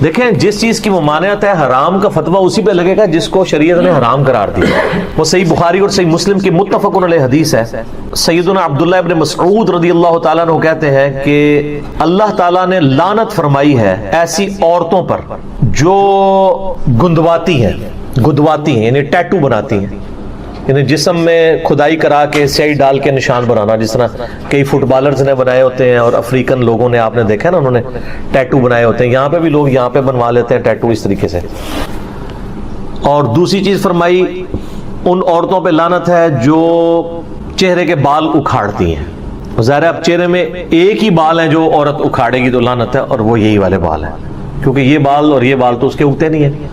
دیکھیں جس چیز کی ممانعت ہے حرام کا فتویٰ اسی پہ لگے گا جس کو شریعت نے حرام قرار دیا. وہ صحیح بخاری اور صحیح مسلم کی متفق علیہ حدیث ہے. سیدنا عبداللہ ابن مسعود رضی اللہ تعالیٰ عنہ کہتے ہیں کہ اللہ تعالیٰ نے لعنت فرمائی ہے ایسی عورتوں پر جو گندواتی ہیں یعنی ٹیٹو بناتی ہیں، یعنی جسم میں کھدائی کرا کے سیاہی ڈال کے نشان بنانا، جس طرح کئی فٹ بالرز نے بنائے ہوتے ہیں اور افریقن لوگوں نے آپ نے دیکھا نا انہوں نے ٹیٹو بنائے ہوتے ہیں. یہاں پہ بھی لوگ یہاں پہ بنوا لیتے ہیں ٹیٹو اس طریقے سے. اور دوسری چیز فرمائی ان عورتوں پہ لعنت ہے جو چہرے کے بال اکھاڑتی ہیں. ظاہر ہے اب چہرے میں ایک ہی بال ہیں جو عورت اکھاڑے گی تو لعنت ہے، اور وہ یہی والے بال ہیں، کیونکہ یہ بال اور یہ بال تو اس کے اگتے نہیں ہیں.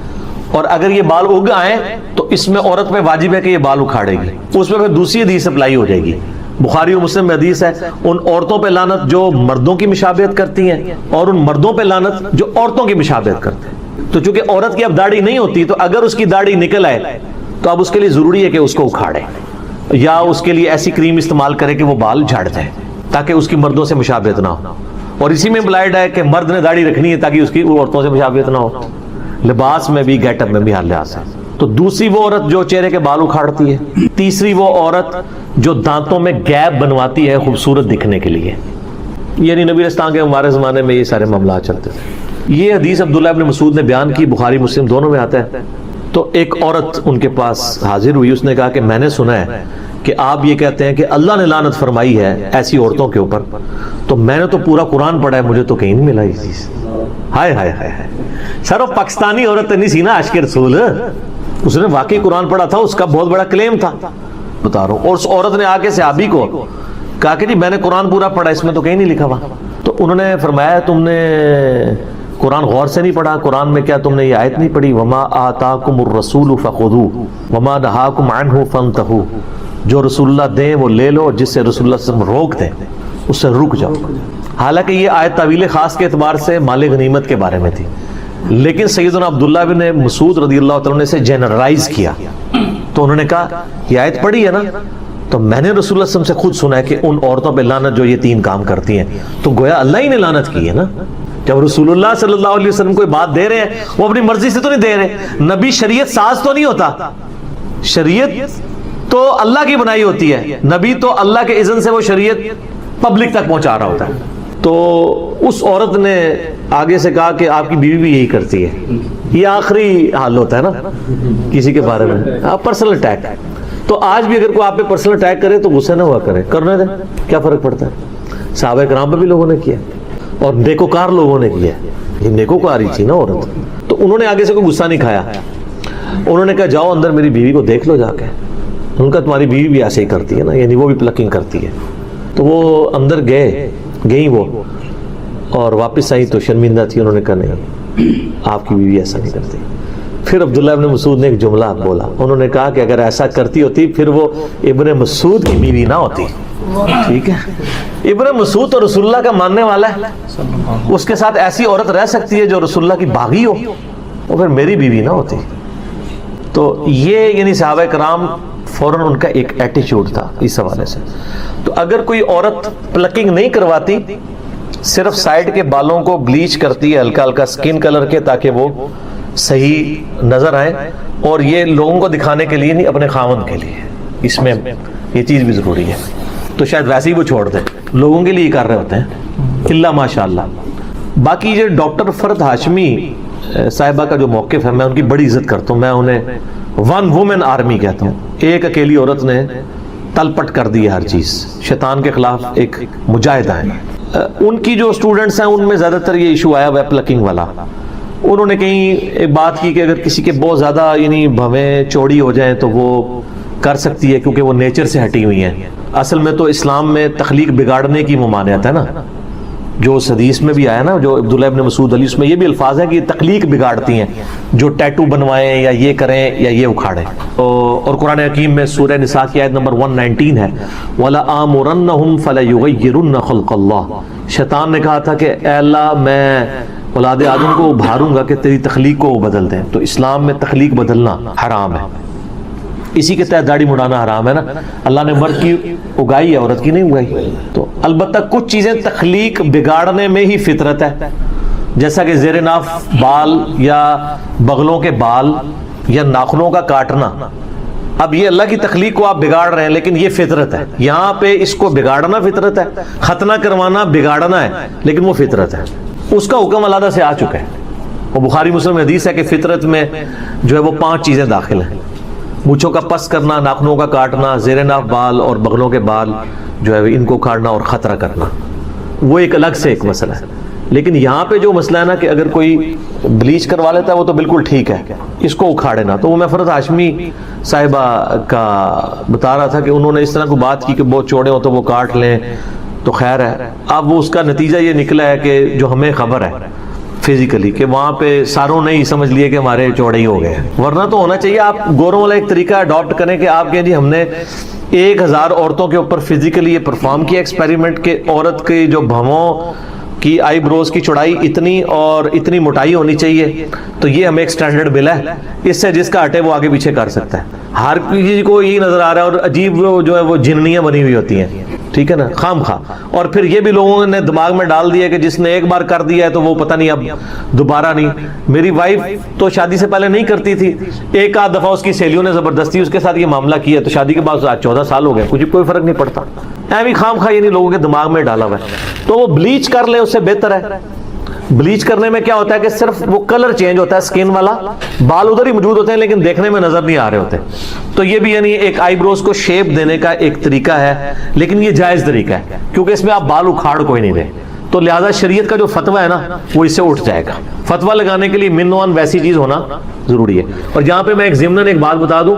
اور اگر یہ بال اگ آئیں تو اس میں عورت پہ واجب ہے کہ یہ بال اکھاڑے گی. اس میں پھر دوسری حدیث اپلائی ہو جائے گی. بخاری و مسلم میں حدیث ہے ان عورتوں پہ لعنت جو مردوں کی مشابہت کرتی ہیں اور ان مردوں پہ لعنت جو عورتوں کی مشابہت کرتے ہیں. تو چونکہ عورت کی اب داڑھی نہیں ہوتی تو اگر اس کی داڑھی نکل آئے تو اب اس کے لیے ضروری ہے کہ اس کو اکھاڑے یا اس کے لیے ایسی کریم استعمال کرے کہ وہ بال جھڑ جائے تاکہ اس کی مردوں سے مشابہت نہ ہو. اور اسی میں امپلائڈ ہے کہ مرد نے داڑھی رکھنی ہے تاکہ اس کی عورتوں سے مشابہت نہ ہو، لباس میں بھی گیٹ اپ میں بھی ہر لحاظ سے. تو دوسری وہ عورت جو چہرے کے بال اکھاڑتی ہے. تیسری وہ عورت جو دانتوں میں گیپ بنواتی ہے خوبصورت دکھنے کے لیے. یعنی نبی اسلام کے ہمارے زمانے میں یہ سارے معاملات چلتے تھے. یہ حدیث عبداللہ ابن مسعود نے بیان کی، بخاری مسلم دونوں میں آتا ہے. تو ایک عورت ان کے پاس حاضر ہوئی، اس نے کہا کہ میں نے سنا ہے کہ آپ یہ کہتے ہیں کہ اللہ نے لعنت فرمائی ہے ایسی عورتوں کے اوپر، تو میں نے تو پورا قرآن پڑھا ہے، مجھے تو کہیں نہیں ملا یہ چیز. ہائے ہائے ہائے ہائے. سر وہ پاکستانی عورت نہیں سی نا عاشق رسول، اس نے واقعی قرآن پڑھا تھا، اس کا بہت بڑا کلیم تھا بتا رہا ہوں. اور اس عورت نے آ کے صحابی کو کہا کہ جی میں نے قرآن پورا پڑھا، اس میں تو کہیں نہیں لکھا ہوا. تو انہوں نے فرمایا تم نے قرآن غور سے نہیں پڑھا، قرآن میں کیا تم نے یہ آیت نہیں پڑھی وما آتاکم الرسول فخذوہ وما نہاکم عنہ فانتہوا، جو رسول اللہ دیں وہ لے لو، جس سے رسول اللہ صلی اللہ علیہ وسلم روک دیں اس سے رک جاؤ. حالانکہ یہ آیت تعویل خاص کے اعتبار سے مال غنیمت کے بارے میں تھی، لیکن سیدنا عبداللہ بن مسعود رضی اللہ تعالیٰ نے اسے جنرلائز کیا. تو انہوں نے کہا یہ آیت پڑھی ہے نا، تو میں نے رسول اللہ صلی اللہ علیہ وسلم سے خود سنا ہے کہ ان عورتوں پہ لعنت جو یہ تین کام کرتی ہیں. تو گویا اللہ ہی نے لعنت کی ہے نا. جب رسول اللہ صلی اللہ علیہ وسلم کوئی بات دے رہے ہیں وہ اپنی مرضی سے تو نہیں دے رہے. نبی شریعت ساز تو نہیں ہوتا، شریعت تو اللہ کی بنائی ہوتی ہے. نبی تو اللہ کے اذن سے وہ شریعت پبلک تک پہنچا رہا ہوتا ہے. تو اس عورت نے آگے سے کہا کہ آپ کی بیوی بھی یہی کرتی ہے. یہ آخری حال ہوتا ہے نا کسی کے بارے میں، آپ پرسنل اٹیک. تو آج بھی اگر کوئی آپ پہ پرسنل اٹیک کرے تو غصے نہ ہوا کرے، کرنے دیں، کیا فرق پڑتا ہے. صحابہ کرام پہ بھی لوگوں نے کیا اور نیکوکار لوگوں نے کیا. یہ نیکوکاری تھی نا عورت. تو انہوں نے آگے سے کوئی غصہ نہیں کھایا. انہوں نے کہا جاؤ اندر میری بیوی کو دیکھ لو جا کے. ان کا تمہاری بیوی بھی ایسے ہی کرتی ہے نا، یعنی وہ بھی پلکنگ کرتی ہے. تو وہ اندر گئیں وہ اور واپس آئی تو شرمندہ تھی. انہوں نے کہا نہیں آپ کی بیوی ایسا نہیں کرتی. پھر عبداللہ ابن مسعود نے ایک جملہ بولا. انہوں نے کہا کہ اگر ایسا کرتی ہوتی پھر وہ ابن مسعود کی بیوی نہ ہوتی. ٹھیک ہے، ابن مسعود تو رسول اللہ کا ماننے والا ہے، اس کے ساتھ ایسی عورت رہ سکتی ہے جو رسول اللہ کی باغی ہو، اور پھر میری بیوی نہ ہوتی. تو یہ یعنی صحابہ کرام فوراً ان کا ایک ایٹیچیوڈ تھا اس حوالے سے. تو اگر کوئی عورت پلکنگ نہیں کرواتی، صرف سائیڈ کے بالوں کو بلیچ کرتی ہے ہلکا ہلکا سکن کلر کے تاکہ وہ صحیح نظر آئیں، اور یہ لوگوں کو دکھانے کے لیے نہیں اپنے خاوند کے لیے، اس میں یہ چیز بھی ضروری ہے. تو شاید ویسے ہی وہ چھوڑ دیں، لوگوں کے لیے ہی کر رہے ہوتے ہیں اللہ ماشاء اللہ. باقی یہ ڈاکٹر فرد ہاشمی صاحبہ کا جو موقف ہے میں ان کی بڑی عزت کرتا ہوں. میں انہیں ون وومن آرمی کہتا ہوں. ایک اکیلی عورت نے تلپٹ کر دی ہر چیز، شیطان کے خلاف ایک مجاہدہ ہیں. ان کی جو اسٹوڈنٹس ہیں ان میں زیادہ تر یہ ایشو آیا ہوا ہے پلکنگ والا. انہوں نے کہیں ایک بات کی کہ اگر کسی کے بہت زیادہ یعنی بھویں چوڑی ہو جائیں تو وہ کر سکتی ہے کیونکہ وہ نیچر سے ہٹی ہوئی ہیں. اصل میں تو اسلام میں تخلیق بگاڑنے کی ممانعت ہے نا، جو اس حدیث میں بھی آیا نا جو عبداللہ ابن مسعود علی، اس میں یہ بھی الفاظ ہیں کہ تخلیق بگاڑتی ہیں، جو ٹیٹو بنوائیں یا یہ کریں یا یہ اکھاڑیں. اور قرآن حکیم میں سورہ نساء کی آیت نمبر 119 ہے وَلَآمُرَنَّهُمْ فَلَيُغَيِّرُنَّ خَلْقَ اللَّهِ. شیطان نے کہا تھا کہ اے اللہ میں اولاد آدم کو ابھاروں گا کہ تیری تخلیق کو وہ بدل دیں. تو اسلام میں تخلیق بدلنا حرام ہے. اسی کے تحت داڑھی مڑانا حرام ہے نا. اللہ نے مرد کی اگائی ہے، عورت کی نہیں اگائی. تو البتہ کچھ چیزیں تخلیق بگاڑنے میں ہی فطرت ہے، جیسا کہ زیر ناف بال یا بغلوں کے بال یا ناخنوں کا کاٹنا، اب یہ اللہ کی تخلیق کو آپ بگاڑ رہے ہیں، لیکن یہ فطرت ہے، یہاں پہ اس کو بگاڑنا فطرت ہے، ختنہ کروانا بگاڑنا ہے، لیکن وہ فطرت ہے، اس کا حکم علیحدہ سے آ چکا ہے۔ وہ بخاری مسلم میں حدیث ہے کہ فطرت میں جو ہے وہ 5 چیزیں داخل ہیں، مونچھوں کا پس کرنا، ناخنوں کا کاٹنا، زیر ناف بال اور بغلوں کے بال جو ہے ان کو کاٹنا اور خطرہ کرنا، وہ ایک الگ سے ایک مسئلہ ہے۔ لیکن یہاں پہ جو مسئلہ ہے نا کہ اگر کوئی بلیچ کروا لیتا ہے وہ تو بالکل ٹھیک ہے، اس کو اکھاڑے نا، تو وہ میں فرد ہاشمی صاحبہ کا بتا رہا تھا کہ انہوں نے اس طرح کو بات کی کہ بہت چوڑے ہو تو وہ کاٹ لیں تو خیر ہے۔ اب وہ اس کا نتیجہ یہ نکلا ہے کہ جو ہمیں خبر ہے فزیکلی کہ وہاں پہ ساروں نے ہی سمجھ لیے کہ ہمارے چوڑے ہی ہو گئے، ورنہ تو ہونا چاہیے آپ گوروں والا ایک طریقہ اڈاپٹ کریں کہ آپ کہیں جی ہم نے 1000 عورتوں کے اوپر فزیکلی یہ پرفارم کیا ایکسپیریمنٹ کہ عورت کی جو بھووں کی آئی بروز کی چوڑائی اتنی اور اتنی موٹائی ہونی چاہیے، تو یہ ہمیں ایک سٹینڈرڈ ملا ہے، اس سے جس کا ہٹے وہ آگے پیچھے کر سکتا ہے۔ ہر کسی کو یہی نظر آ رہا ہے، اور عجیب جو ہے وہ جننیاں بنی ہوئی ہوتی ہیں، ٹھیک ہے نا، خام خواہ۔ اور پھر یہ بھی لوگوں نے دماغ میں ڈال دیا کہ جس نے ایک بار کر دیا ہے تو وہ پتہ نہیں اب دوبارہ نہیں۔ میری وائف تو شادی سے پہلے نہیں کرتی تھی، ایک آدھ دفعہ اس کی سہیلیوں نے زبردستی اس کے ساتھ یہ معاملہ کیا تو شادی کے بعد 14 سال ہو گئے، کوئی فرق نہیں پڑتا، ایویں خام خواہ یعنی لوگوں کے دماغ میں ڈالا ہوا ہے۔ تو وہ بلیچ کر لے اس سے بہتر ہے۔ بلیچ کرنے میں کیا ہوتا ہے کہ صرف وہ کلر چینج ہوتا ہے، سکن والا، بال ادھر ہی موجود ہوتے ہیں لیکن دیکھنے میں نظر نہیں آ رہے ہوتے، تو یہ بھی یعنی ایک آئی بروز کو شیپ دینے کا ایک طریقہ ہے، لیکن یہ جائز طریقہ ہے کیونکہ اس میں آپ بال اکھاڑ کوئی نہیں رہے، تو لہذا شریعت کا جو فتویٰ ہے نا وہ اس سے اٹھ جائے گا۔ فتویٰ لگانے کے لیے منوان ویسی چیز ہونا ضروری ہے۔ اور جہاں پہ میں ایک ضمناً ایک بات بتا دوں،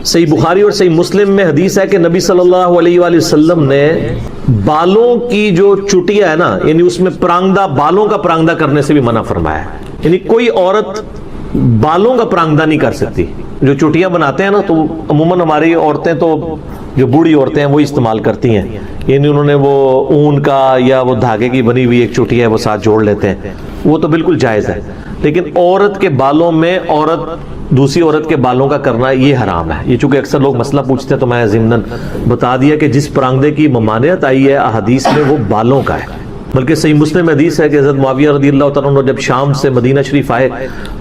صحیح بخاری اور صحیح مسلم میں حدیث ہے کہ نبی صلی اللہ علیہ وآلہ وسلم نے بالوں کی جو چٹیا ہے نا، یعنی اس میں پرانگدہ، بالوں کا پرانگدہ کرنے سے بھی منع فرمایا ہے، یعنی کوئی عورت بالوں کا پرانگدہ نہیں کر سکتی۔ جو چٹیاں بناتے ہیں نا تو عموماً ہماری عورتیں تو جو بوڑھی عورتیں ہیں وہ استعمال کرتی ہیں، یعنی انہوں نے وہ اون کا یا وہ دھاگے کی بنی ہوئی ایک چٹیا ہے وہ ساتھ جوڑ لیتے ہیں، وہ تو بالکل جائز ہے، لیکن عورت کے بالوں میں دوسری عورت کے بالوں کا کرنا یہ حرام ہے۔ یہ چونکہ اکثر لوگ مسئلہ پوچھتے ہیں تو میں ضمناً بتا دیا کہ جس پرانگدے کی ممانعت آئی ہے احادیث میں وہ بالوں کا ہے۔ بلکہ صحیح مسلم حدیث ہے کہ حضرت معاویہ رضی اللہ تعالیٰ عنہ جب شام سے مدینہ شریف آئے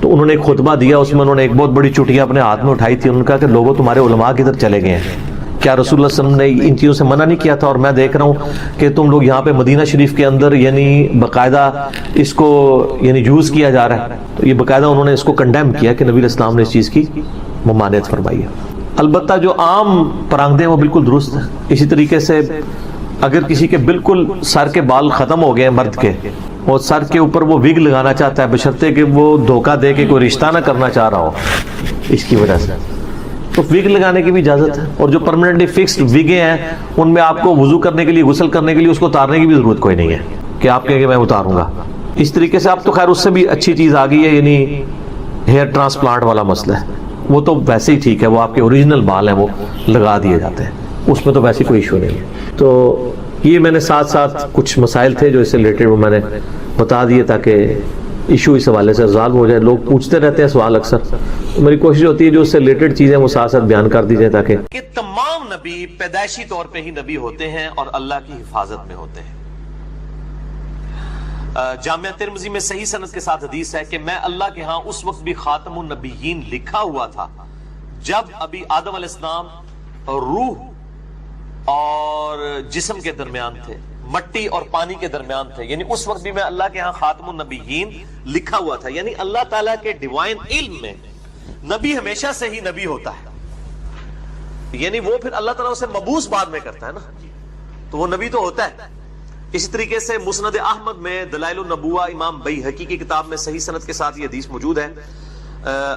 تو انہوں نے ایک خطبہ دیا، اس میں انہوں نے ایک بہت بڑی چٹیا اپنے ہاتھ میں اٹھائی تھی، انہوں نے کہا کہ لوگوں تمہارے علماء کدھر چلے گئے ہیں؟ کیا رسول اللہ صلی اللہ علیہ وسلم نے ان چیزوں سے منع نہیں کیا تھا؟ اور میں دیکھ رہا ہوں کہ تم لوگ یہاں پہ مدینہ شریف کے اندر یعنی باقاعدہ اس کو یعنی یوز کیا جا رہا ہے، تو یہ باقاعدہ انہوں نے اس کو کنڈیم کیا کہ نبی علیہ السلام نے اس چیز کی ممانعت فرمائی ہے۔ البتہ جو عام پرانگدے ہیں وہ بالکل درست ہیں۔ اسی طریقے سے اگر کسی کے بالکل سر کے بال ختم ہو گئے ہیں مرد کے، اور سر کے اوپر وہ وگ لگانا چاہتا ہے بشرطے کہ وہ دھوکہ دے کے کوئی رشتہ نہ کرنا چاہ رہا ہو اس کی وجہ سے، تو وگ لگانے کی بھی اجازت ہے۔ اور جو پرماننٹلی فکسڈ وگیں ہیں ان میں آپ کو وضو کرنے کے لیے، غسل کرنے کے لیے اس کو اتارنے کی بھی ضرورت کوئی نہیں ہے کہ آپ کہیں کہ میں اتاروں گا۔ اس طریقے سے آپ تو خیر اس سے بھی اچھی چیز آ گئی ہے، یعنی ہیئر ٹرانسپلانٹ والا مسئلہ ہے، وہ تو ویسے ہی ٹھیک ہے، وہ آپ کے اوریجنل بال ہیں وہ لگا دیے جاتے ہیں، اس میں تو ویسے کوئی ایشو نہیں ہے۔ تو یہ میں نے ساتھ ساتھ کچھ مسائل تھے جو اس سے ریلیٹڈ وہ میں نے بتا دیے تاکہ ایشو اس حوالے سے ریزالو ہو جائے۔ لوگ پوچھتے رہتے ہیں سوال اکثر، تو میری کوشش ہوتی ہے جو اس سے ریلیٹڈ چیزیں وہ ساتھ ساتھ بیان کر دی جائیں تاکہ کہ تمام نبی پیدائشی طور پہ ہی نبی ہوتے ہیں اور اللہ کی حفاظت میں ہوتے ہیں۔ جامعہ ترمذی میں صحیح سند کے ساتھ حدیث ہے کہ میں اللہ کے ہاں اس وقت بھی خاتم النبیین لکھا ہوا تھا جب ابھی آدم علیہ السلام روح اور جسم کے درمیان تھے، مٹی اور پانی کے درمیان تھے، یعنی اس وقت بھی میں اللہ کے ہاں خاتم النبیین لکھا ہوا تھا۔ یعنی اللہ تعالیٰ کے ڈیوائن علم میں نبی ہمیشہ سے ہی نبی ہوتا ہے، یعنی وہ پھر اللہ تعالیٰ اسے مبعوث بعد میں کرتا ہے نا، تو وہ نبی تو ہوتا ہے۔ اسی طریقے سے مسند احمد میں دلائل النبوہ امام بیہقی کی کتاب میں صحیح سند کے ساتھ یہ حدیث موجود ہے۔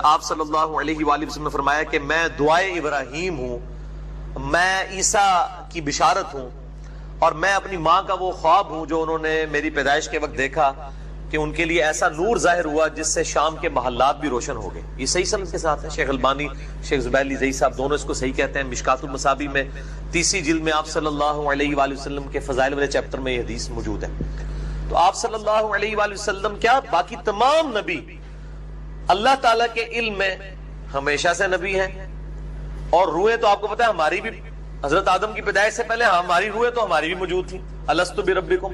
آپ صلی اللہ علیہ وآلہ وسلم نے فرمایا کہ میں دعائے ابراہیم ہوں، میں عیسیٰ کی بشارت ہوں، اور میں اپنی ماں کا وہ خواب ہوں جو انہوں نے میری پیدائش کے وقت دیکھا کہ ان کے لیے ایسا نور ظاہر ہوا جس سے شام کے محلات بھی روشن ہو گئے۔ یہ صحیح سند کے ساتھ ہے۔ شیخ البانی، شیخ زبیر علی زئی صاحب دونوں اس کو صحیح کہتے ہیں۔ مشکات المصابیح میں 30 جلد میں آپ صلی اللہ علیہ وآلہ وسلم کے فضائل والے چیپٹر میں یہ حدیث موجود ہے۔ تو آپ صلی اللہ علیہ وآلہ وسلم کیا باقی تمام نبی اللہ تعالیٰ کے علم میں ہمیشہ سے نبی ہیں، اور روحیں تو آپ کو پتا ہے ہماری بھی حضرت آدم کی پیدائش سے پہلے ہماری روحیں تو ہماری بھی موجود تھی، الستو بربکم۔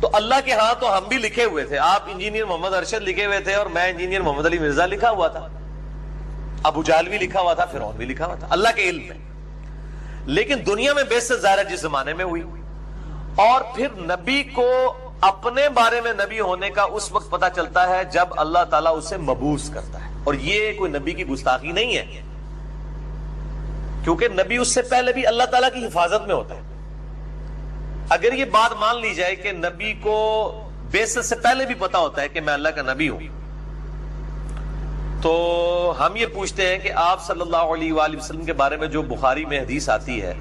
تو اللہ کے ہاں تو ہم بھی لکھے ہوئے تھے. آپ انجینئر محمد ارشد لکھے ہوئے تھے اور میں انجینئر محمد علی مرزا لکھا ہوا تھا, ابو جہل بھی لکھا ہوا تھا, فرعون بھی لکھا ہوا تھا, اللہ کے علم میں. لیکن دنیا میں بعثت ظاہر جس زمانے میں ہوئی, اور پھر نبی کو اپنے بارے میں نبی ہونے کا اس وقت پتا چلتا ہے جب اللہ تعالیٰ اسے مبعوث کرتا ہے. اور یہ کوئی نبی کی گستاخی نہیں ہے, کیونکہ نبی اس سے پہلے بھی اللہ تعالیٰ کی حفاظت میں ہوتا ہے. اگر یہ بات مان لی جائے کہ نبی کو بعثت سے پہلے بھی پتا ہوتا ہے کہ میں اللہ کا نبی ہوں, تو ہم یہ پوچھتے ہیں کہ آپ صلی اللہ علیہ وآلہ وسلم کے بارے میں جو بخاری میں حدیث آتی ہے,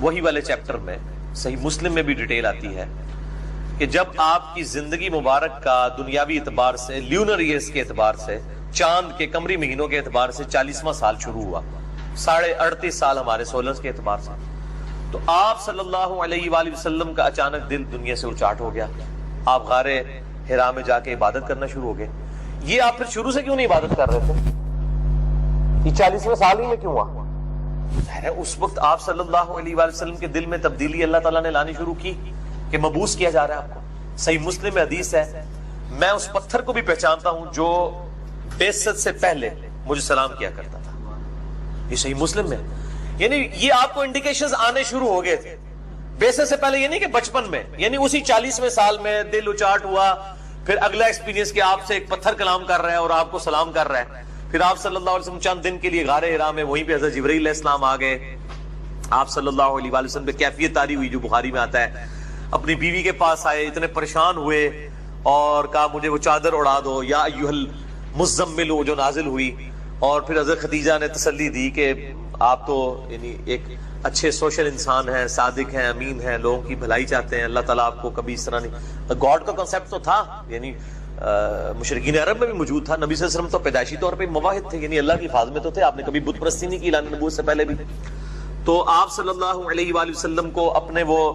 وہی والے چیپٹر میں, صحیح مسلم میں بھی ڈیٹیل آتی ہے کہ جب آپ کی زندگی مبارک کا دنیاوی اعتبار سے, لیونر ایئرز کے اعتبار سے, چاند کے قمری مہینوں کے اعتبار سے 40واں سال شروع ہوا, 38.5 سال ہمارے سولرز کے اعتبار سے, تو آپ صلی اللہ علیہ وآلہ وسلم کا اچانک دل دنیا سے اچاٹ ہو گیا. آپ غار حرا میں جا کے عبادت کرنا شروع ہو گئے. یہ آپ پھر شروع سے کیوں نہیں عبادت کر رہے تھے؟ یہ 40ویں سال ہی میں کیوں ہوا؟ اس وقت آپ صلی اللہ علیہ وآلہ وسلم کے دل میں تبدیلی اللہ تعالیٰ نے لانی شروع کی کہ مبعوث کیا جا رہا ہے آپ کو. صحیح مسلم میں حدیث ہے, میں اس پتھر کو بھی پہچانتا ہوں جو بعثت سے پہلے مجھے سلام کیا کرتا تھا. یہ صحیح مسلم میں, یعنی یہ آپ کو انڈیکیشنز آنے شروع ہو گئے تھے بعثت سے پہلے. یہ نہیں کہ بچپن میں, یعنی اسی 40ویں سال میں دل اچاٹ ہوا, پھر اگلا ایکسپیرینس کہ آپ سے ایک پتھر کلام کر رہا ہے اور آپ کو سلام کر رہا ہے. پھر آپ صلی اللہ علیہ وسلم چند دن کے لیے غار حرا میں, وہیں پہ حضرت جبرائیل علیہ السلام آ گئے. آپ صلی اللہ علیہ وآلہ وسلم پہ کیفیت طاری ہوئی جو بخاری میں آتا ہے. اپنی بیوی کے پاس آئے, اتنے پریشان ہوئے اور کہا مجھے وہ چادر اڑا دو, یا ایھا المزمل جو نازل ہوئی. اور پھر حضرت خدیجہ نے تسلی دی کہ آپ تو یعنی ایک اچھے سوشل انسان ہیں, صادق ہیں, امین ہیں, لوگوں کی بھلائی چاہتے ہیں, اللہ تعالیٰ آپ کو کبھی اس طرح نہیں. گاڈ کا کنسیپٹ تو تھا, یعنی مشرکین عرب میں بھی موجود تھا. نبی صلی اللہ علیہ وسلم تو پیدائشی طور پہ موحد تھے, یعنی اللہ کی حفاظت میں تو تھے. آپ نے کبھی بت پرستی نہیں کی اعلان نبوت سے پہلے بھی. تو آپ صلی اللہ علیہ وآلہ وسلم کو اپنے وہ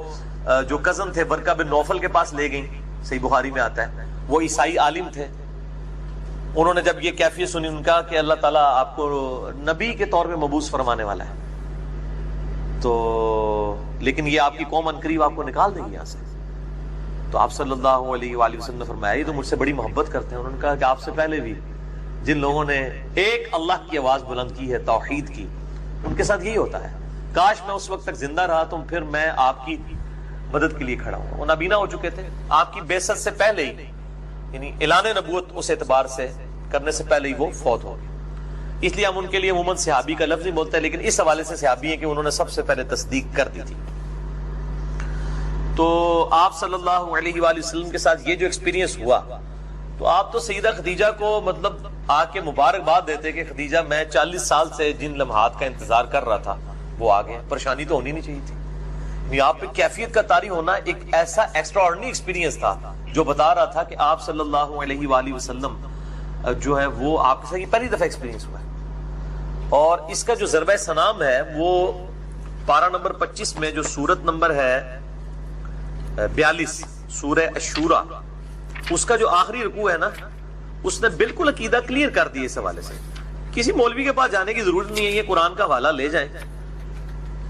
جو کزن تھے ورقہ بن نوفل کے پاس لے گئیں, صحیح بخاری میں آتا ہے. وہ عیسائی عالم تھے. انہوں نے جب یہ کیفیت سنی, ان کا کہ اللہ تعالیٰ آپ کو نبی کے طور پہ مبعوث فرمانے والا ہے, تو لیکن یہ آپ کی قوم عنقریب آپ کو نکال دے گی یہاں سے. تو آپ صلی اللہ علیہ وآلہ وسلم نے فرمایا یہ تو مجھ سے بڑی محبت کرتے ہیں. انہوں نے کہا کہ آپ سے پہلے بھی جن لوگوں نے ایک اللہ کی آواز بلند کی ہے, توحید کی, ان کے ساتھ یہی ہوتا ہے. کاش میں اس وقت تک زندہ رہا تو پھر میں آپ کی مدد کے لیے کھڑا ہوں. وہ نابینا ہو چکے تھے آپ کی بعثت سے پہلے ہی, یعنی اعلان نبوت اس اعتبار سے کرنے سے پہلے ہی وہ فوت ہو گئے. اس لیے ہم ان کے لیے عموماً صحابی کا لفظ نہیں بولتے ہیں, لیکن اس حوالے سے صحابی ہیں کہ انہوں نے سب سے پہلے تصدیق کر دی تھی. تو آپ صلی اللہ علیہ وآلہ وسلم کے ساتھ یہ جو ایکسپیرینس ہوا, تو آپ تو سیدہ خدیجہ کو مطلب آ کے مبارکباد دیتے کہ خدیجہ میں 40 سال سے جن لمحات کا انتظار کر رہا تھا وہ آ گئے. پریشانی تو ہونی نہیں چاہیے تھی. آپ پہ کیفیت کا طاری ہونا ایک ایسا ایکسٹرا آرڈنری ایکسپیرینس تھا جو بتا رہا تھا کہ آپ صلی اللہ علیہ وآلہ وسلم جو ہے وہ آپ کے ساتھ یہ پہلی دفعہ ایکسپیرینس ہوا ہے. اور اس کا جو ضربہ سنام ہے وہ پارہ نمبر 25 میں جو سورت نمبر ہے 42 سورہ الشورى, اس کا جو آخری رکوع ہے نا, اس نے بالکل عقیدہ کلیئر کر دیا اس حوالے سے. کسی مولوی کے پاس جانے کی ضرورت نہیں ہے, یہ قرآن کا حوالہ لے جائیں.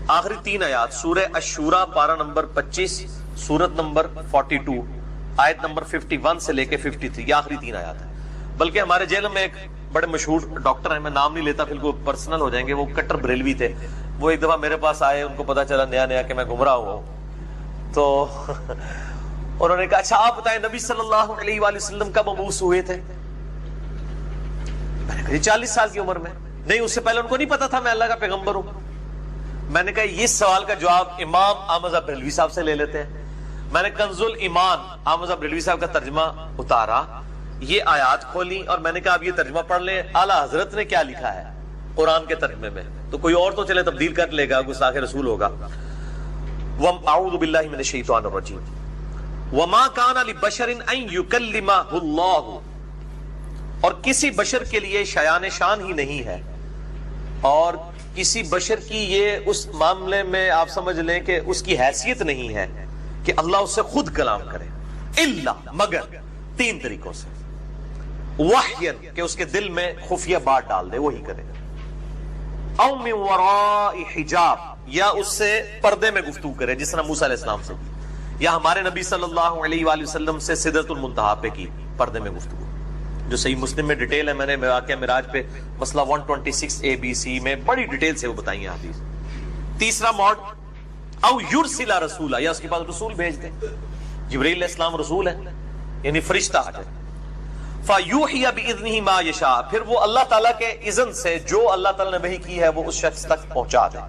آخری 3 آیات سورہ الشورى پارہ نمبر 25 سورت نمبر 42 آیت نمبر 51 سے لے کے 53, یہ آخری 3 آیات ہیں. بلکہ ہمارے جیل میں ایک بڑے مشہور ڈاکٹر ہیں, میں نام نہیں لیتا پھر کو پرسنل ہو جائیں گے, وہ کٹر بریلوی تھے. وہ ایک دفعہ میرے پاس آئے, ان کو پتا چلا نیا نیا کہ میں گمراہ ہوا ہوں, تو انہوں نے کہا اچھا آپ بتائیں نبی صلی اللہ علیہ وآلہ وسلم کب مبعوث ہوئے تھے؟ میں نے کہا 40 سال کی عمر میں. نہیں, اس سے پہلے ان کو نہیں پتا تھا میں اللہ کا پیغمبر ہوں. میں نے کہا اس سوال کا جواب امام احمد بریلوی صاحب سے لے لیتے ہیں. میں نے کنز الایمان احمد بریلوی صاحب کا ترجمہ اتارا, یہ آیات کھولی اور میں نے کہا اب یہ ترجمہ پڑھ لیں اعلیٰ حضرت نے کیا لکھا ہے قرآن کے ترجمے میں, تو کوئی اور تو چلے تبدیل کر لے گا, گستاخ رسول ہوگا. اعوذ باللہ من الشیطان الرجیم وما کان لبشر ان یکلمہ اللہ, اور کسی بشر کے لیے شایان شان ہی نہیں ہے, اور کسی بشر کی یہ اس معاملے میں آپ سمجھ لیں کہ اس کی حیثیت نہیں ہے کہ اللہ اس سے خود کلام کرے, الا مگر 3 طریقوں سے. وحیًا کہ اس کے دل میں خفیہ بات ڈال دے, وہی کرے. او من وراء حجاب, یا اس سے پردے میں گفتگو کرے جس طرح موسیٰ علیہ السلام سے. یا ہمارے نبی صلی اللہ علیہ وآلہ وسلم سے سدرۃ المنتہا پہ کی پردے میں گفتگو، جو صحیح مسلم میں ڈیٹیل ہے، میں نے واقعہ معراج پہ مسئلہ 126 ABC میں بڑی ڈیٹیل سے وہ بتائی ہیں حدیث۔ تیسرا موڈ، او یرسل رسولا، یا اس کے بعد رسول بھیج دیں، جبرائیل علیہ السلام رسول ہے، یعنی فرشتہ آ جائے، فیوحی باذنہ ما یشاء، پھر وہ اللہ تعالیٰ کے اذن سے جو اللہ تعالیٰ نے وحی کی ہے وہ اس شخص تک پہنچا دے۔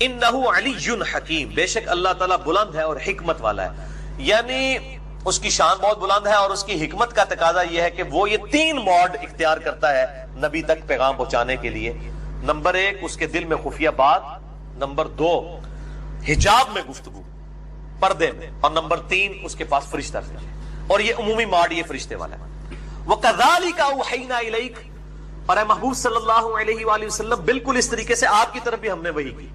انہ علی حکیم، بے شک اللہ تعالیٰ بلند ہے اور حکمت والا ہے، یعنی اس کی شان بہت بلند ہے اور اس کی حکمت کا تقاضا یہ ہے کہ وہ یہ 3 موڈ اختیار کرتا ہے نبی تک پیغام پہنچانے کے لیے۔ نمبر 1 اس کے دل میں خفیہ بات، نمبر 2 حجاب میں گفتگو پردے میں، اور نمبر 3 اس کے پاس فرشتہ ہے، اور یہ عمومی موڈ یہ فرشتے والا ہے۔ وَكَذَلِكَ أَوْحَيْنَا إِلَيْكَ، اور اے محبوب صلی اللہ علیہ وآلہ وسلم بالکل اس طریقے سے آپ کی طرف بھی ہم نے وحی کی،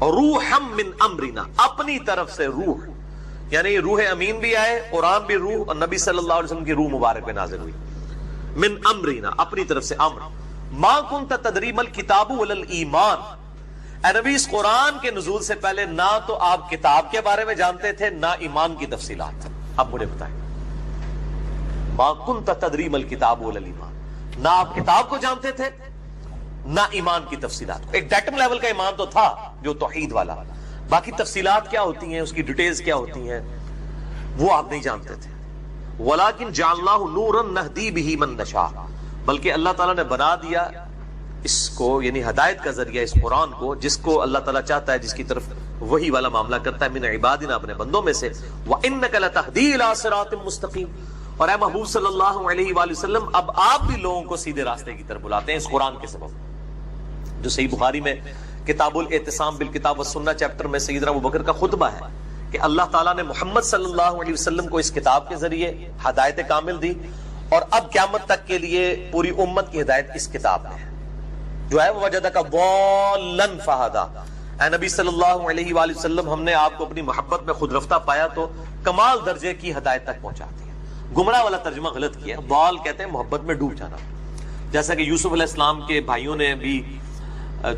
روحم من امرنا، اپنی طرف سے روح، یعنی روح امین بھی آئے، قرآن بھی روح، اور نبی صلی اللہ علیہ وسلم کی روح مبارک پہ نازل ہوئی، من امرنا، اپنی طرف سے امر۔ ما کنت تدری ما الکتاب ولا الایمان، اے نبی اس قرآن کے نزول سے پہلے نہ تو آپ کتاب کے بارے میں جانتے تھے نہ ایمان کی تفصیلات، اب مجھے بتائیں، ما کنت تدری ما الکتاب ولا الایمان، نہ آپ کتاب کو جانتے تھے نہ ایمان کی تفصیلات کو۔ ایک ڈیٹم لیول کا ایمان تو تھا جو توحید والا، باقی تفصیلات کیا ہوتی ہیں، اس کی ڈیٹیلز کیا ہوتی ہیں، وہ آپ نہیں جانتے تھے۔ وَلَكِنْ جَعَلْنَاهُ نُورًا نَهْدِي بِهِ مَن نَّشَاءُ، بلکہ اللہ تعالیٰ نے بنا دیا اس کو، یعنی ہدایت کا ذریعہ اس قرآن کو، جس کو اللہ تعالیٰ چاہتا ہے، جس کی طرف وہی والا معاملہ کرتا ہے، من عبادنا، اپنے بندوں میں سے، وَإِنَّكَ لَتَهْدِي إِلَىٰ صِرَاطٍ مُسْتَقِيمٍ، اور اے محبوب صلی اللہ علیہ وآلہ وسلم اب آپ بھی لوگوں کو سیدھے راستے کی طرف بلاتے ہیں اس قرآن کے سبب، جو صحیح بخاری میں کتاب الاعتصام بالکتاب والسنہ چیپٹر میں سیدنا ابوبکر کا خطبہ ہے کہ اللہ تعالیٰ نے محمد صلی اللہ علیہ وسلم کو اس کتاب کے ذریعے ہدایت کامل دی، اور اب قیامت تک کے لیے پوری امت کی ہدایت اس کتاب میں ہے، جو ہے وجدک ضالا فہدی، اے نبی صلی اللہ علیہ وآلہ وسلم ہم نے آپ کو اپنی محبت میں خود رفتہ پایا تو کمال درجے کی ہدایت تک پہنچا دیا۔ گمراہ والا ترجمہ غلط کیا، ضال کہتے ہیں محبت میں ڈوب جانا، جیسا کہ یوسف علیہ السلام کے بھائیوں نے بھی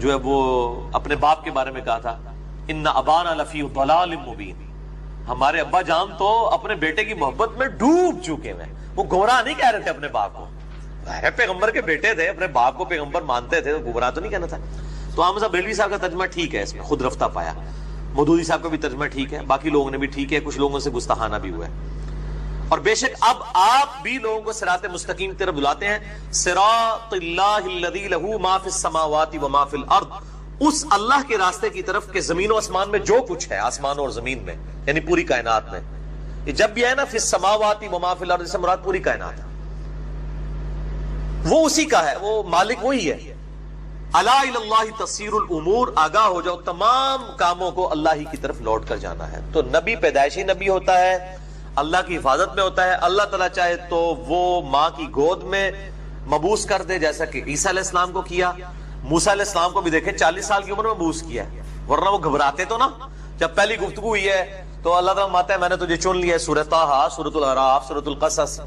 جو ہے وہ اپنے باپ کے بارے میں کہا تھا، ان ابانا لفی ضلال مبین، ہمارے ابا جان تو اپنے بیٹے کی محبت میں ڈوب چکے ہیں۔ وہ گمراہ نہیں کہہ رہے تھے اپنے باپ کو، پیغمبر کے بیٹے تھے، اپنے باپ کو پیغمبر مانتے تھے، تو گمراہ تو نہیں کہنا تھا۔ تو عام صاحب بریلوی صاحب کا ترجمہ ٹھیک ہے، اس میں خود رفتہ پایا، مودودی صاحب کا بھی ترجمہ ٹھیک ہے، باقی لوگوں نے بھی ٹھیک ہے، کچھ لوگوں سے گستاخانہ بھی ہوا ہے۔ اور بے شک اب آپ بھی لوگوں کو صراط مستقیم کی طرف بلاتے ہیں، صراط اللہ الذی لہ ما فی السماوات و ما فی الارض، اس اللہ کے راستے کی طرف کہ زمین و آسمان میں جو کچھ ہے، آسمان اور زمین میں، یعنی پوری کائنات میں، یہ جب بھی ہے نا فی السماوات و ما فی الارض سے مراد پوری کائنات ہے، وہ اسی کا ہے، وہ مالک وہی ہے۔ الا الی اللہ تصیر الامور، آگاہ ہو جاؤ تمام کاموں کو اللہ ہی کی طرف لوٹ کر جانا ہے۔ تو نبی پیدائشی نبی ہوتا ہے، اللہ کی حفاظت میں ہوتا ہے، اللہ تعالیٰ چاہے تو وہ ماں کی گود میں مبعوث کر دے، جیسا کہ عیسیٰ علیہ السلام کو کیا، موسیٰ علیہ السلام کو بھی دیکھیں 40 سال کی عمر میں مبعوث کیا ہے، ورنہ وہ گھبراتے تو نا، جب پہلی گفتگو ہوئی ہے تو اللہ تعالیٰ ماتا ہے میں نے تجھے چن لیا ہے، سورۃ طٰہٰ، سورۃ الاعراف، سورۃ القصص،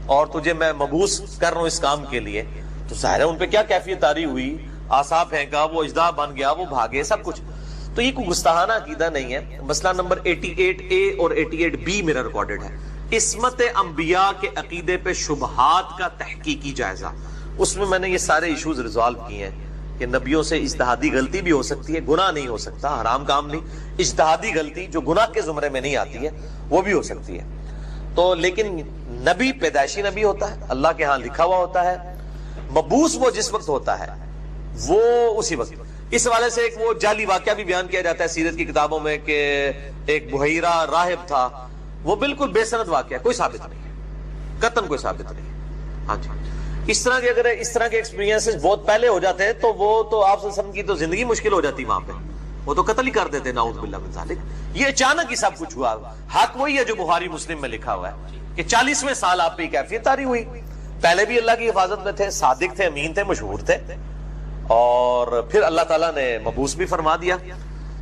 اور تجھے میں مبعوث کر رہا ہوں اس کام کے لیے، تو ظاہر ہے ان پہ کیا کیفیت طاری ہوئی، آسا پھینکا، وہ اژدہا بن گیا، وہ بھاگے، سب کچھ۔ تو یہ کوئی گستاخانہ عقیدہ نہیں ہے۔ مسئلہ نمبر 88A اور 88B میرا ریکارڈڈ ہے، عصمت انبیاء کے عقیدے پہ شبہات کا تحقیقی جائزہ، اس میں نے یہ سارے ایشوز ریزالو کیے ہیں کہ نبیوں سے اجتہادی غلطی بھی ہو سکتی ہے، گناہ نہیں ہو سکتا، حرام کام نہیں، اجتہادی غلطی جو گناہ کے زمرے میں نہیں آتی ہے وہ بھی ہو سکتی ہے۔ تو لیکن نبی پیدائشی نبی ہوتا ہے، اللہ کے ہاں لکھا ہوا ہوتا ہے، مبعوث وہ جس وقت ہوتا ہے وہ اسی وقت۔ اس حوالے سے ایک وہ جعلی واقعہ بھی بیان کیا جاتا ہے سیرت کی کتابوں میں کہ ایک بحیرہ راہب تھا، وہ بالکل بے سند واقعہ، کوئی ثابت نہیں ہے، قطعاً کوئی ثابت نہیں ہے۔ ہاں جی، اس طرح کے اگر اس طرح کے ایکسپیرینسز بہت پہلے ہو جاتے ہیں تو وہ تو آپ صلی اللہ علیہ وسلم کی تو زندگی مشکل ہو جاتی وہاں پہ، وہ تو قتل ہی کر دیتے، نعوذ باللہ من ذالک۔ یہ اچانک ہی سب کچھ ہوا، حق وہی ہے جو بخاری مسلم میں لکھا ہوا ہے کہ 40ویں سال آپ پہ کیفیت طاری ہوئی، پہلے بھی اللہ کی حفاظت میں تھے، صادق تھے، امین تھے، مشہور تھے، اور پھر اللہ تعالیٰ نے مبعوث بھی فرما دیا۔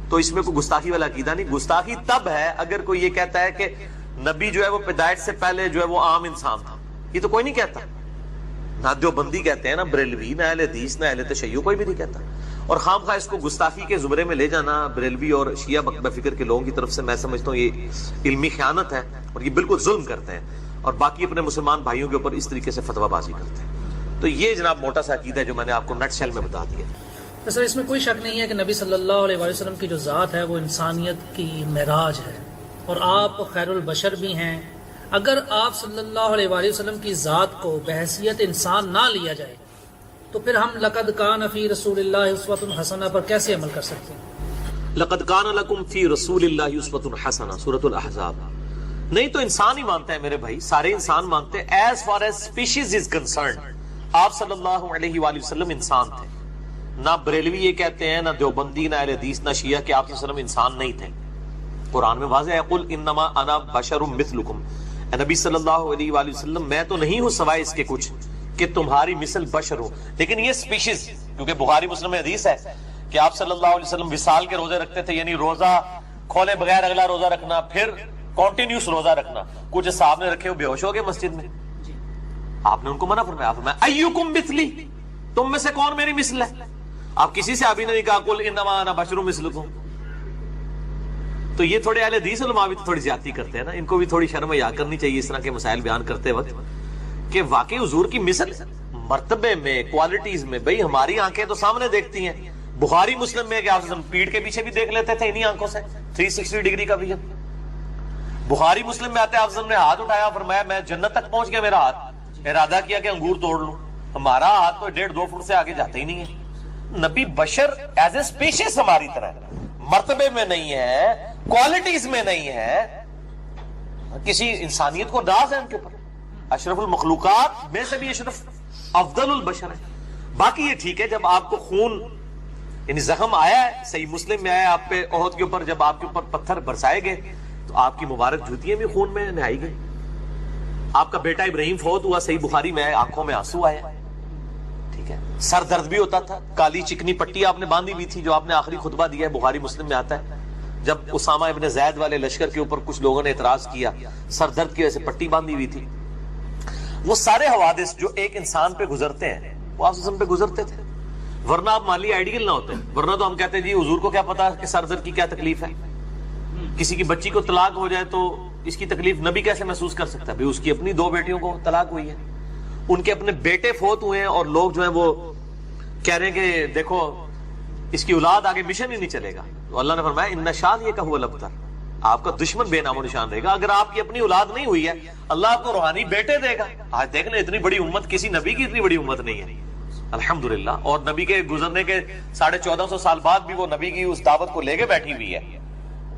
تو اس میں کوئی گستاخی والا عقیدہ نہیں۔ گستاخی تب ہے اگر کوئی یہ کہتا ہے کہ نبی جو ہے وہ پیدائش سے پہلے جو ہے وہ عام انسان تھا، یہ تو کوئی نہیں کہتا، نہ دیوبندی کہتے ہیں، نہ بریلوی، نہ اہل حدیث، نہ اہل تشیع، کوئی بھی نہیں کہتا۔ اور خام خواہ اس کو گستاخی کے زمرے میں لے جانا بریلوی اور شیعہ مکتبہ فکر کے لوگوں کی طرف سے میں سمجھتا ہوں یہ علمی خیانت ہے اور یہ بالکل ظلم کرتے ہیں اور باقی اپنے مسلمان بھائیوں کے اوپر اس طریقے سے فتویٰ بازی کرتے ہیں. تو یہ جناب موٹا سا عقیدہ ہے جو میں نے آپ کو نٹ شیل میں بتا دیا. سر اس میں کوئی شک نہیں ہے کہ نبی صلی اللہ علیہ وسلم کی جو ذات ہے وہ انسانیت کی معراج ہے اور آپ خیر البشر بھی ہیں. اگر آپ صلی اللہ علیہ وسلم کی ذات کو بحیثیت انسان نہ لیا جائے تو پھر ہم لقد کان فی رسول اللہ اسوۃ حسنہ پر کیسے عمل کر سکتے ہیں؟ لقد کان لکم فی رسول اللہ اسوۃ حسنہ سورۃ الاحزاب. نہیں تو انسان ہی مانتا ہے میرے بھائی, سارے انسان مانتے ہیں. As far as species is concerned آپ صلی اللہ علیہ وآلہ وسلم انسان تھے. نہ بریلوی یہ کہتے ہیں, نہ دیوبندی, نہ اہل حدیث, نہ شیعہ کہ آپ صلی اللہ علیہ وسلم انسان نہیں تھے. قرآن میں واضح ہے قل انما انا بشر مثلکم, اے نبی صلی اللہ علیہ وآلہ وسلم میں تو نہیں ہوں سوائے اس کے کچھ کہ تمہاری مثل بشر ہو. لیکن یہ سپیشیز, کیونکہ بخاری مسلم میں حدیث ہے کہ آپ صلی اللہ علیہ وسلم وصال کے روزے رکھتے تھے, یعنی روزہ کھولے بغیر اگلا روزہ رکھنا, پھر کنٹینیوس روزہ رکھنا. کچھ صاحب نے رکھے وہ بے ہوش ہو گئے مسجد میں, آپ نے ان کو منع فرمایا, آپ فرمایا ایکم مثلی, تم میں سے کون میری مثل ہے. آپ کسی سے ابھی نے نہیں کہا قل انما انا بشر مثلکم. تو یہ تھوڑے اہل حدیث علماء بھی تھوڑی زیادتی کرتے ہیں نا, ان کو بھی تھوڑی شرم حیا کرنی چاہیے اس طرح کے مسائل بیان کرتے وقت کہ واقعی حضور کی مثل مرتبے میں, کوالٹیز میں. بھئی ہماری آنکھیں تو سامنے دیکھتی ہیں. بخاری مسلم میں کہ آپ پیٹ کے پیچھے بھی دیکھ لیتے تھے انہی آنکھوں سے 360 ڈگری کا ویژن. بخاری مسلم میں آتے آپ نے ہاتھ اٹھایا, فرمایا میں جنت تک پہنچ گیا میرا ہاتھ, ارادہ کیا کہ انگور توڑ لوں. ہمارا ہاتھ تو 1.5-2 فٹ سے آگے جاتا ہی نہیں ہے. نبی بشر ایز اے اسپیشیز ہماری طرح مرتبے میں نہیں ہے, کوالٹیز میں نہیں ہے, کسی انسانیت کو ناز ہے ان کے اوپر. اشرف المخلوقات میں سے بھی اشرف افضل البشر ہے. باقی یہ ٹھیک ہے جب آپ کو خون یعنی زخم آیا ہے, صحیح مسلم میں آیا آپ پہ احد کے اوپر, جب آپ کے اوپر پتھر برسائے گئے تو آپ کی مبارک جوتیاں بھی خون میں نہائی گئی. آپ کا بیٹا ابراہیم فوت ہوا, صحیح بخاری میں آنکھوں میں آنسو آئے, ٹھیک ہے. سر درد بھی ہوتا تھا, کالی چکنی پٹی آپ نے باندھی ہوئی تھی جو آپ نے آخری خطبہ دیا ہے, بخاری مسلم میں آتا ہے. جب اسامہ ابن زید والے لشکر کے اوپر کچھ لوگوں نے اعتراض کیا, سر درد کی وجہ سے پٹی باندھی ہوئی تھی. وہ سارے حوادث جو ایک انسان پہ گزرتے ہیں وہ آپ پہ گزرتے تھے, ورنہ آپ مالی آئیڈیل نہ ہوتے. ورنہ تو ہم کہتے ہیں جی حضور کو کیا پتا کہ سر درد کی کیا تکلیف ہے. کسی کی بچی کو طلاق ہو جائے تو اس کی تکلیف نبی کیسے محسوس کر سکتا ہے؟ بھئی اس کی اپنی 2 بیٹیوں کو طلاق ہوئی ہے, ان کے اپنے بیٹے فوت ہوئے ہیں, اور لوگ جو ہیں وہ کہہ رہے ہیں کہ دیکھو اس کی اولاد آگے مشن ہی نہیں چلے گا. تو اللہ نے فرمایا ان شان یہ کہو الابتر, آپ کا دشمن بے نام و نشان رہے گا. اگر آپ کی اپنی اولاد نہیں ہوئی ہے اللہ آپ کو روحانی بیٹے دے گا. آج دیکھ لیں اتنی بڑی امت, کسی نبی کی اتنی بڑی امت نہیں ہے الحمدللہ. اور نبی کے گزرنے کے 1450 سال بعد بھی وہ نبی کی اس دعوت کو لے کے بیٹھی ہوئی ہے.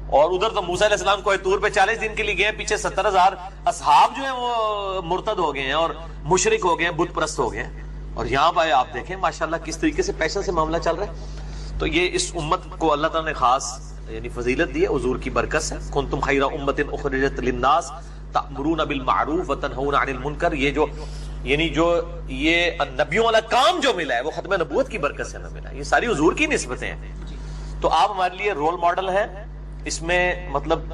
اور ادھر تو موسیٰ علیہ السلام کوہ طور پہ 40 دن کے لیے گئے, پیچھے 70,000 اصحاب جو ہیں وہ مرتد ہو گئے ہیں اور مشرک ہو گئے ہیں, بت پرست ہو گئے ہیں. اور یہاں پہ آپ دیکھیں ماشاءاللہ کس طریقے سے پیسے سے معاملہ چل رہا ہے. تو یہ اس امت کو اللہ تعالیٰ نے خاص یعنی فضیلت دی ہے حضور کی برکت سے. کنتم خیر امت اخرجت للناس تأمرون بالمعروف وتنہون عن المنکر. یہ جو یعنی جو یہ نبیوں والا کام جو ملا ہے وہ ختم نبوت کی برکت سے نہ ملا, یہ ساری حضور کی نسبتیں ہیں. تو آپ ہمارے لیے رول ماڈل ہیں. اس میں مطلب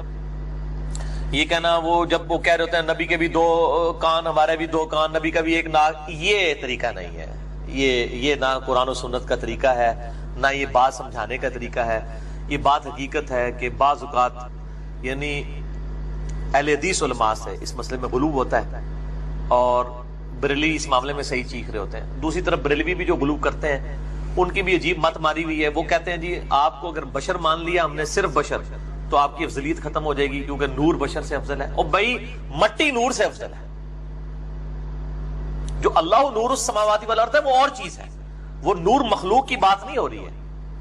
یہ کہنا وہ جب وہ کہہ رہے ہوتے ہیں نبی کے بھی 2 کان ہمارے بھی 2 کان, نبی کا بھی 1 ناک, یہ طریقہ نہیں ہے. یہ نہ قرآن و سنت کا طریقہ ہے, نہ یہ بات سمجھانے کا طریقہ ہے. یہ بات حقیقت ہے کہ بعض اوقات یعنی اہل حدیث علماء سے اس مسئلے میں غلو ہوتا ہے اور بریلوی اس معاملے میں صحیح چیخ رہے ہوتے ہیں. دوسری طرف بریلوی بھی جو غلو کرتے ہیں ان کی بھی عجیب مت ماری ہوئی ہے. وہ کہتے ہیں جی آپ کو اگر بشر مان لیا ہم نے, صرف بشر, تو آپ کی افضلیت ختم ہو جائے گی کیونکہ نور بشر سے افضل ہے. اور بھائی مٹی نور سے افضل ہے. جو اللہ نور السماوات والارض ہے وہ اور چیز ہے, وہ نور مخلوق کی بات نہیں ہو رہی ہے.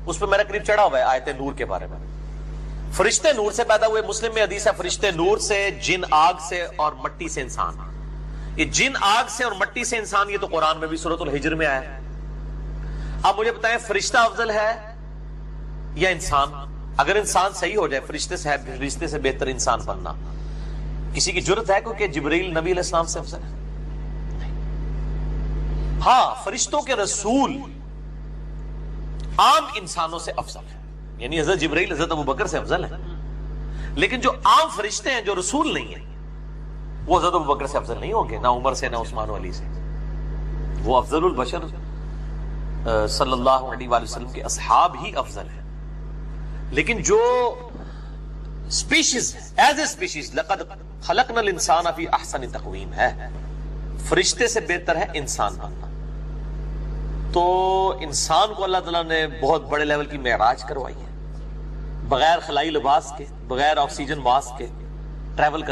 اس پہ میرا کلپ چڑھا ہوا ہے آیت نور کے بارے میں. فرشتے نور سے پیدا ہوئے, مسلم میں حدیث ہے فرشتے نور سے, جن آگ سے, اور مٹی سے انسان. یہ جن آگ سے اور مٹی سے انسان, یہ تو قرآن میں بھی سورۃ الحجر میں آیا ہے. اب مجھے بتائیں فرشتہ افضل ہے یا انسان؟ اگر انسان صحیح ہو جائے فرشتے سے بہتر انسان بننا, کسی کی جرت ہے کیونکہ جبرائیل نبی علیہ السلام سے افضل ہے؟ ہاں فرشتوں کے رسول عام انسانوں سے افضل ہے, یعنی حضرت جبرائیل حضرت ابوبکر سے افضل ہے. لیکن جو عام فرشتے ہیں جو رسول نہیں ہیں وہ حضرت ابوبکر سے افضل نہیں ہوں گے, نہ عمر سے, نہ عثمان ولی سے. وہ افضل البشر صلی اللہ علیہ وآلہ وسلم کے اصحاب ہی افضل ہیں. لیکن جو اسپیشیز ایز اے اسپیشیز لقد خلقنا الانسان فی احسن تقویم ہے، فرشتے سے بہتر ہے انسان بننا. تو انسان کو اللہ تعالیٰ نے بہت بڑے لیول کی معراج کروائی ہے، بغیر خلائی لباس کے، بغیر آکسیجن ماسک کے ٹریول کر